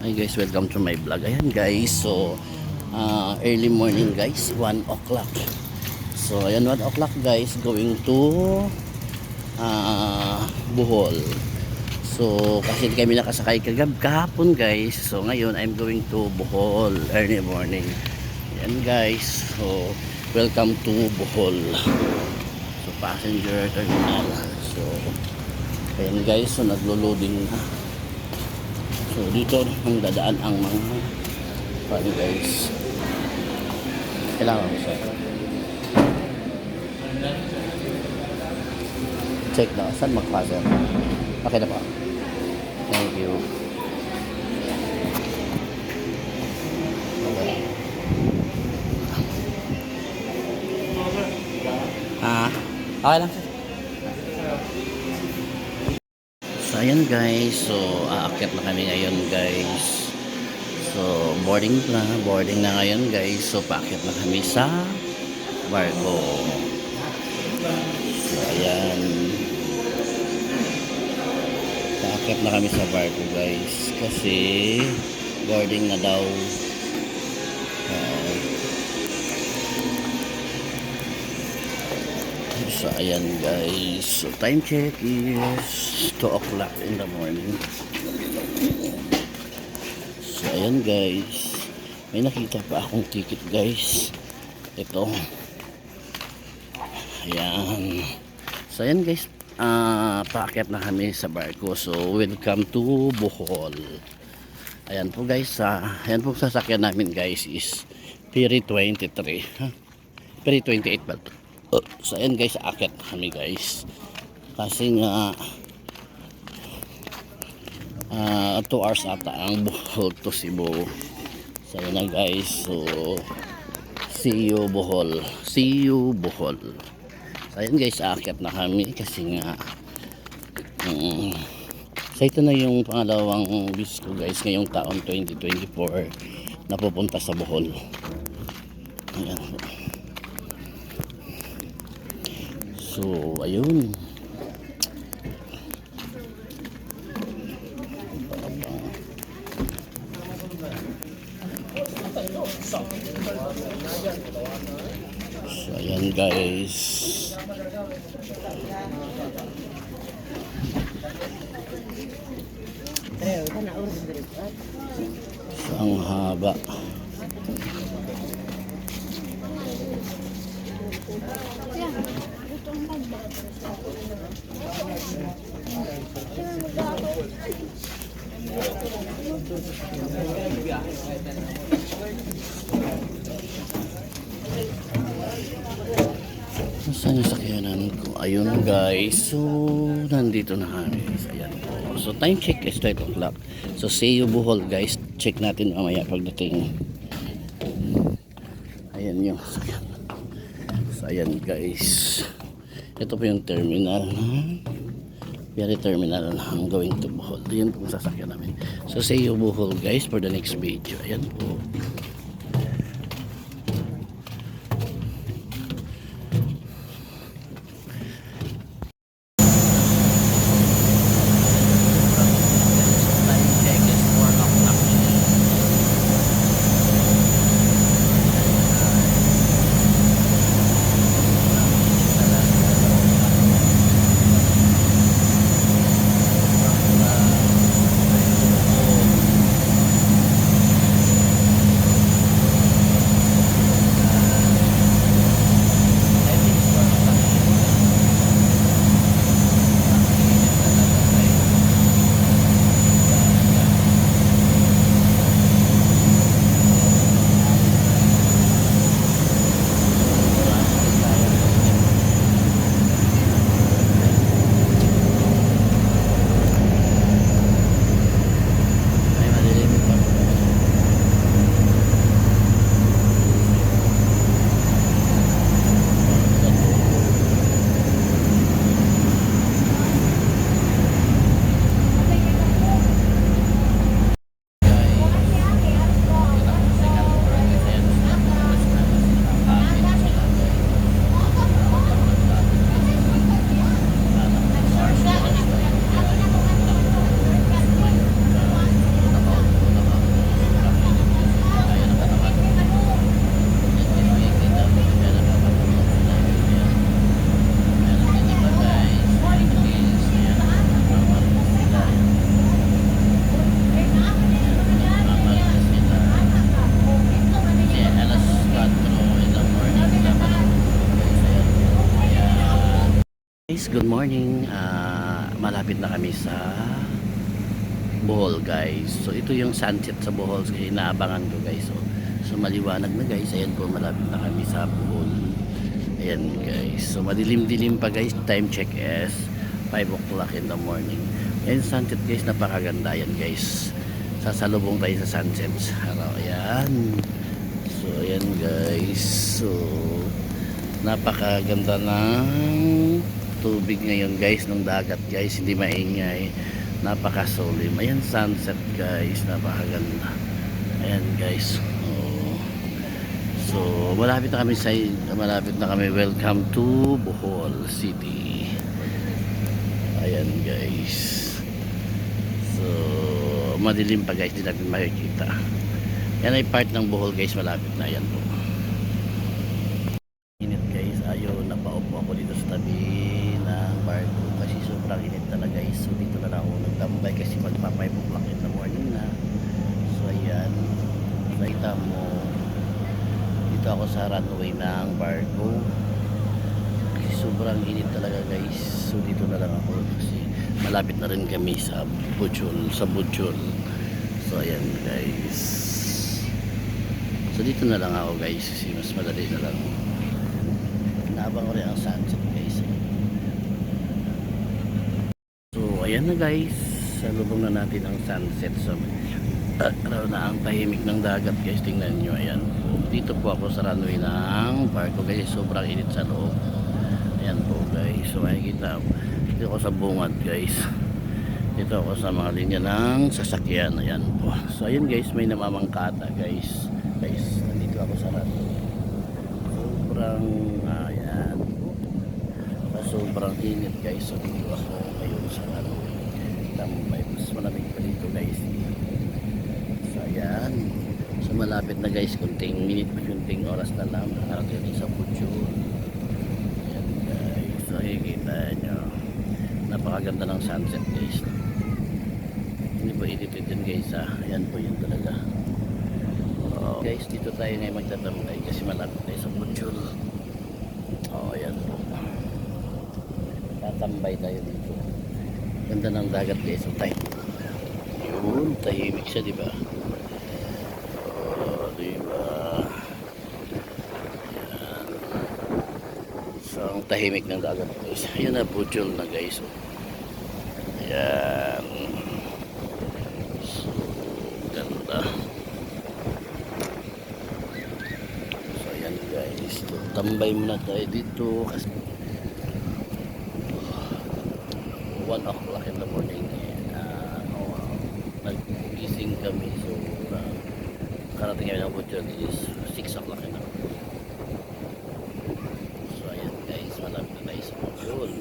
Hi guys, welcome to my vlog. Ayan guys, so early morning guys, 1 o'clock. So ayan, 1 o'clock guys, going to Bohol. So kasi kami nakasakay kahapon guys. So ngayon I'm going to Bohol early morning. Ayan guys, so welcome to Bohol. So passenger terminal. So ayan guys, so naglo-loading na. So dito ang dadaan ang mga paano guys. Kailangan ko siya. Check na. Saan magpasa? Okay na pa. Thank you. Okay. Okay lang. So ayan guys, so aakyat na kami ngayon guys. So boarding na ngayon guys. So paakyat na kami sa barko. So ayan, paakyat na kami sa barko guys kasi boarding na daw. So ayan guys, so time check is 2 o'clock in the morning. So ayan guys, may nakita pa akong ticket guys. Ito. Ayan. So ayan guys, paakyat na kami sa barko. So welcome to Bohol. Ayan po guys, ayan po sasakyan namin guys is Ferry 23. Ferry 28 ba ito? So ayan guys, aakyat na kami guys. Kasi nga 2 hours ata ang Bohol to Cebu. So ayan na guys, so see you Bohol. See you Bohol. So ayan guys, aakyat na kami kasi nga so ito na yung pangalawang visit ko guys ngayong taon 2024 na pupunta sa Bohol. Ayan. So ayun. So ayan guys. So ang haba. Saan yung sakyanan ko? Ayun guys, so nandito na kami. So, ayan po. So time check is 12 o'clock. So see you Bohol guys. Check natin mamaya pagdating. Ayan yung sakyanan. So ayan guys, ito po yung terminal. Ferry terminal na I'm going to Bohol. Yun po sasakyan namin. So see you Bohol guys for the next video. Ayan po. guys, good morning. Malapit na kami sa Bohol guys. So ito yung sunset sa Bohol kasi inaabangan ko guys. So maliwanag na guys. Ayan po, malapit na kami sa Bohol. Ayan guys. So madilim-dilim pa guys. Time check is 5 o'clock in the morning. Ayan sunset guys, napakaganda yan guys. Sasalubong tayo sa sunset. Ayan. So ayan guys. So napakaganda ng tubig ngayon guys, ng dagat guys, hindi maingay, napakasulim. Ayan sunset guys, napakaganda. Ayan guys. So malapit na kami, welcome to Bohol City. Ayan guys. So madilim pa guys, hindi natin makikita. Yan ay part ng Bohol guys, malapit na yan po. Init guys, napaupo ako dito sa tabi ng barko kasi sobrang init talaga guys. So dito na lang ako nagtambay kasi magpa-5 o'clock in the morning na. So ayan, nakita mo, dito ako sa runway ng barko kasi sobrang init talaga guys. So dito na lang ako kasi malapit na rin kami sa Bohol. So ayan guys. So dito na lang ako guys kasi mas madali na lang. Naabang ko rin ang sunset guys. So ayan na guys, salubong na natin ang sunset. So araw na ang tahimik ng dagat guys, tingnan nyo. Ayan, dito po ako sa runway ng barko guys, sobrang init sa loob. Ayan po guys, so makikita dito ako sa bungad guys, dito ako sa mga linya ng sasakyan. Ayan po, so ayan guys, may namamangkata guys. Nandito ako sa runway, sobrang init guys. So dito ako ngayon sa tambay, mas malamig pa dito guys. So ayan, so malapit na guys, kunting oras na lang nakakita sa Bohol. Ayan guys, so hikita nyo, napakaganda ng sunset guys. Hindi po edited yun guys ha. Ayan po yun talaga. Guys, dito tayo ngayon magtatambay kasi malapit tayo sa Bohol. Ayan po, tatambay tayo dito. Ganda ng dagat guys, ang tahimik siya, diba? Diba? Ayan. So ang tahimik ng dagat guys. Ayan na, Bohol na guys. Ayan. So ganda. So ayan guys, tambay muna tayo dito kasi 1 o'clock in the morning. Nag-gising kami, so karating kami ng Bohol is 6 o'clock in the morning. So ayan guys, malapit na tayo sa Bohol.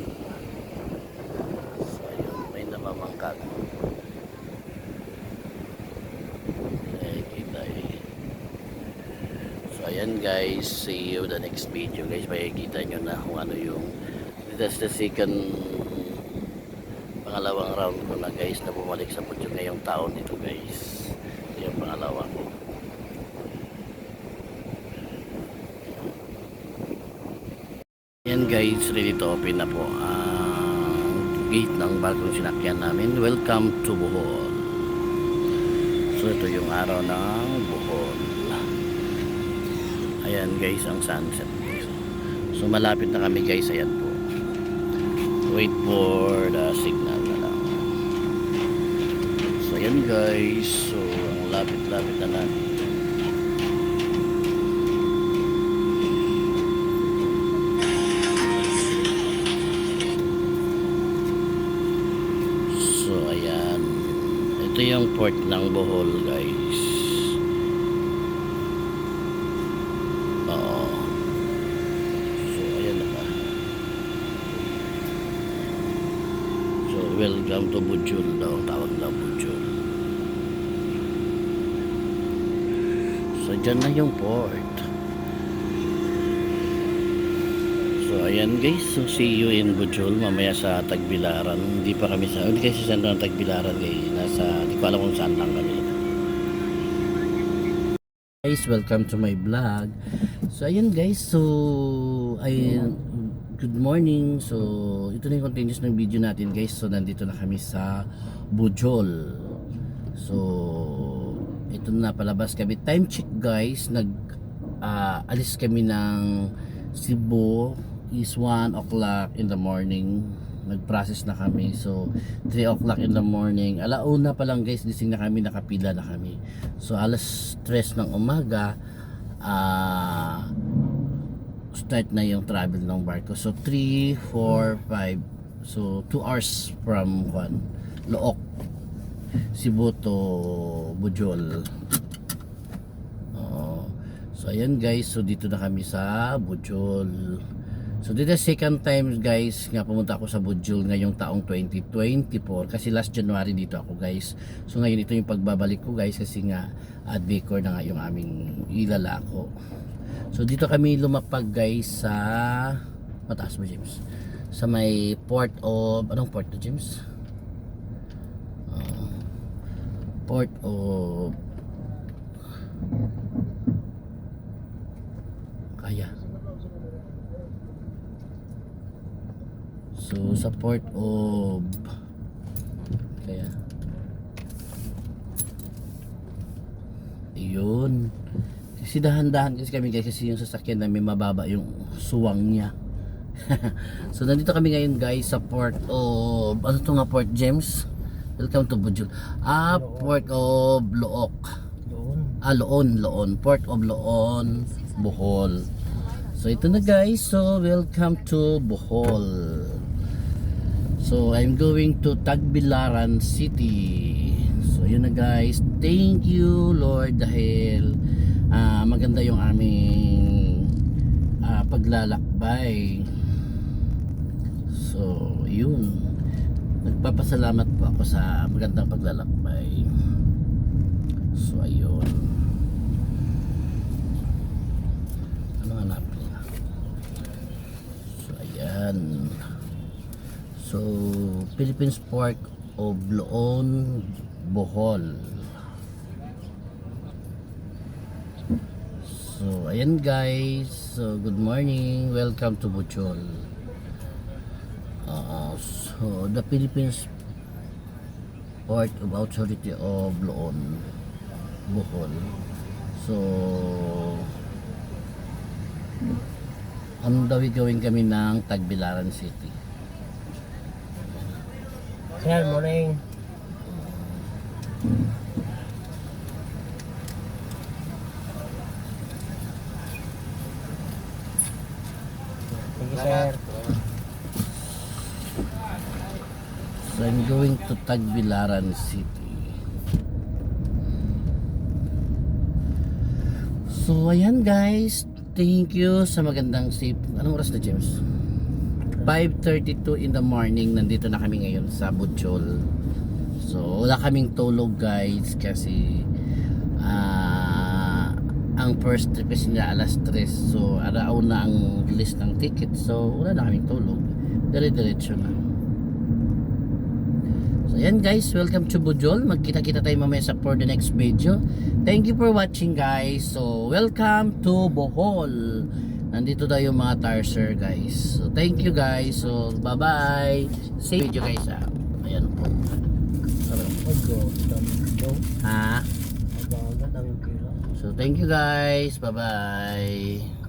So ayun, may namamangkag. Kita so ayan guys, see you the next video guys. Makikita nyo na kung ano yung, that's the second, pangalawang round ko na guys na bumalik sa Bohol ngayong taon ito guys. Ito yung pangalawa ko. Yan guys, ready to open na po ang gate ng bagong sinakyan namin. Welcome to Bohol. So ito yung araw ng Bohol. Ayan guys, ang sunset guys. So malapit na kami guys. Ayan po, wait for the signal na lang. So ayan guys, so ang lapit-lapit na natin. So ayan, ito yung port ng Bohol guys. So ayan na pa. Welcome to Bohol daw, tawag na Bohol. So dyan na yung port. So ayan guys, so see you in Bohol mamaya sa Tagbilaran. Hindi kasi sa ng Tagbilaran guys, hindi ko alam kung saan lang kami. Guys, welcome to my vlog. So ayun guys, so ay Good morning. So, ito na yung continuous ng video natin guys. So, nandito na kami sa Bujol. So, ito na palabas kami. Time check guys. Alis kami ng Cebu is 1 o'clock in the morning. Nag-process na kami. So, 3 o'clock in the morning. Alauna pa lang guys. Gising na kami. Nakapila na kami. So, alas 3 ng umaga. Start na yung travel ng barko. So 3, 4, 5. So 2 hours from Look, Cebu to Bujol. So ayan guys, so dito na kami sa Bujol. So dito second time guys nga pumunta ako sa Bujol ngayong taong 2024 kasi last January dito ako guys. So ngayon ito yung pagbabalik ko guys kasi nga at Bicor na nga yung aming ilalako. So dito kami lumapag guys sa mataas ba James? Sa may port of anong port to James? Port of Kaya. So sa port of Kaya. Ayun. Kasi dahan-dahan kasi kami guys kasi yung sasakyan namin mababa yung suwang niya. So nandito kami ngayon guys sa port of ano to nga Port James? Welcome to Bujol. Port of Look. Loon. Port of Loon, Bohol. So ito na guys. So welcome to Bohol. So I'm going to Tagbilaran City. So yun na guys. Thank you Lord dahil maganda yung aming paglalakbay. So yun, nagpapasalamat po ako sa magandang paglalakbay. So ayun, ano hanapin? So ayan, so Philippines Port of Loon, Bohol. So ayan guys, so good morning, welcome to Bujol. So the Philippines Port of Authority of Loon, Bohol. So on the way going kami ng Tagbilaran City. Good morning. Sir. So I'm going to Tagbilaran City. So ayan guys, thank you sa magandang safe. Anong oras na James? 5:32 in the morning. Nandito na kami ngayon sa Bujol. So wala kaming tulog guys kasi ang first trip is nila alas 3. So araw na ang list ng ticket. So wala na kaming tulog. Dire-diretso na. So ayan guys, welcome to Bujol. Magkita-kita tayo mamaya sa for the next video. Thank you for watching guys. So welcome to Bohol. Nandito tayo mga tarser guys. So thank you guys. So bye bye. Save video guys Ayan po. Ha? So thank you guys. Bye bye.